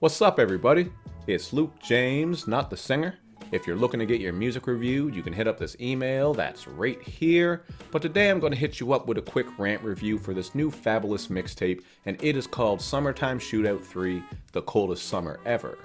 What's up, everybody? It's Luke James, not the singer. If you're looking to get your music reviewed, you can hit up this email that's right here. But today I'm going to hit you up with a quick rant review for this new Fabolous mixtape, and it is called Summertime Shootout 3, The Coldest Summer Ever.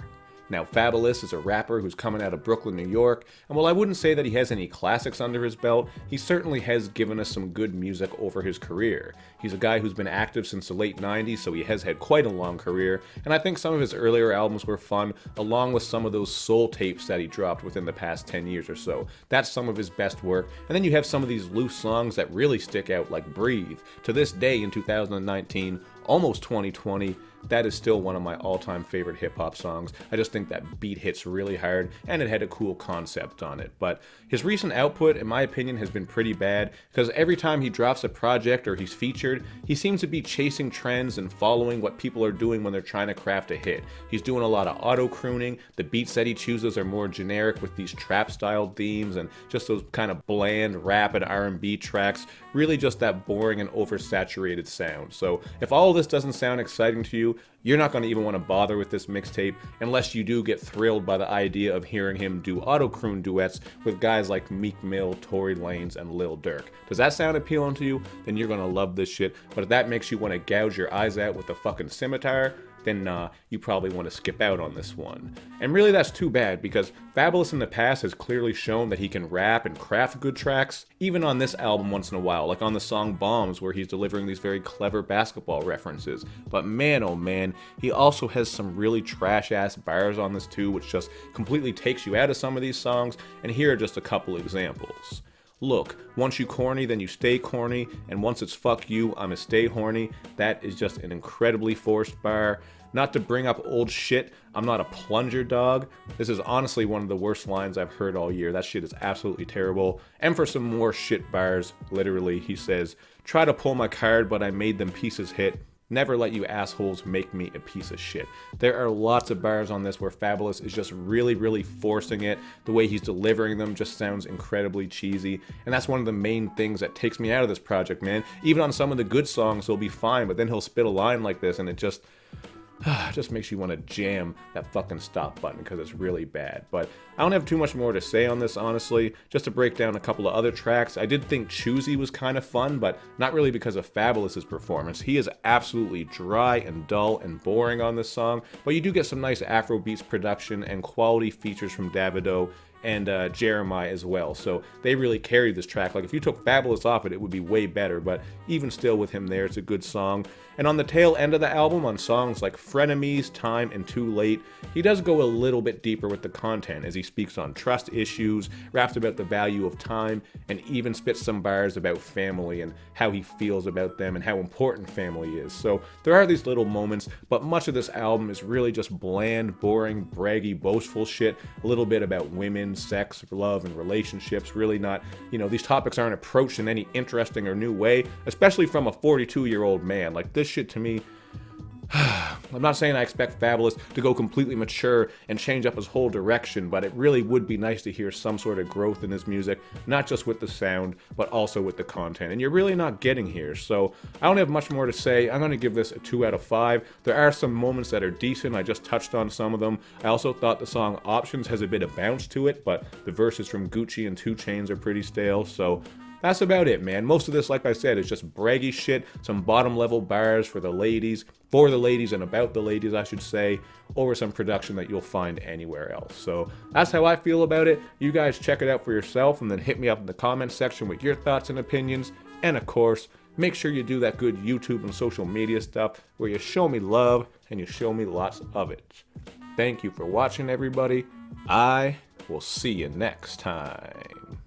Now, Fabolous is a rapper who's coming out of Brooklyn, New York, and while I wouldn't say that he has any classics under his belt, he certainly has given us some good music over his career. He's a guy who's been active since the late 90s, so he has had quite a long career, and I think some of his earlier albums were fun, along with some of those soul tapes that he dropped within the past 10 years or so. That's some of his best work, and then you have some of these loose songs that really stick out, like Breathe. To this day in 2019, almost 2020, that is still one of my all-time favorite hip-hop songs. I just think that beat hits really hard, and it had a cool concept on it. But his recent output, in my opinion, has been pretty bad, because every time he drops a project or he's featured, he seems to be chasing trends and following what people are doing when they're trying to craft a hit. He's doing a lot of auto-crooning. The beats that he chooses are more generic with these trap-style themes and just those kind of bland rap and R&B tracks. Really just that boring and oversaturated sound. So if all of this doesn't sound exciting to you, you're not going to even want to bother with this mixtape unless you do get thrilled by the idea of hearing him do auto-croon duets with guys like Meek Mill, Tory Lanez, and Lil Durk. Does that sound appealing to you? Then you're going to love this shit. But if that makes you want to gouge your eyes out with a fucking scimitar, then you probably want to skip out on this one. And really that's too bad, because Fabolous in the past has clearly shown that he can rap and craft good tracks, even on this album once in a while, like on the song Bombs, where he's delivering these very clever basketball references. But man, oh man, he also has some really trash-ass bars on this too, which just completely takes you out of some of these songs, and here are just a couple examples. Look, once you corny, then you stay corny, and once it's fuck you, I'ma stay horny. That is just an incredibly forced bar. Not to bring up old shit, I'm not a plunger dog. This is honestly one of the worst lines I've heard all year. That shit is absolutely terrible. And for some more shit bars, literally, he says, try to pull my card, but I made them pieces hit. Never let you assholes make me a piece of shit. There are lots of bars on this where Fabolous is just really forcing it. The way he's delivering them just sounds incredibly cheesy. And that's one of the main things that takes me out of this project, man. Even on some of the good songs, he'll be fine, but then he'll spit a line like this and it just makes you want to jam that fucking stop button because it's really bad. But I don't have too much more to say on this, honestly. Just to break down a couple of other tracks, I did think Choosy was kind of fun, but not really because of Fabolus's performance. He is absolutely dry and dull and boring on this song, but you do get some nice Afrobeats production and quality features from Davido and Jeremiah as well, so they really carried this track. Like if you took Fabolous off it, it would be way better, but even still with him there, it's a good song. And on the tail end of the album, on songs like Frenemies, Time, and Too Late, he does go a little bit deeper with the content as he speaks on trust issues, raps about the value of time, and even spits some bars about family and how he feels about them and how important family is. So there are these little moments, but much of this album is really just bland, boring, braggy, boastful shit, a little bit about women, sex, love, and relationships. Really not, these topics aren't approached in any interesting or new way, especially from a 42-year-old man. Like this shit to me, I'm not saying I expect Fabolous to go completely mature and change up his whole direction, but it really would be nice to hear some sort of growth in his music, not just with the sound, but also with the content. And you're really not getting here, so I don't have much more to say. I'm going to give this a 2 out of 5. There are some moments that are decent. I just touched on some of them. I also thought the song Options has a bit of bounce to it, but the verses from Gucci and 2 Chainz are pretty stale, so that's about it, man. Most of this, like I said, is just braggy shit, some bottom level bars for the ladies and about the ladies, I should say, over some production that you'll find anywhere else. So that's how I feel about it. You guys check it out for yourself and then hit me up in the comments section with your thoughts and opinions. And of course, make sure you do that good YouTube and social media stuff where you show me love and you show me lots of it. Thank you for watching, everybody. I will see you next time.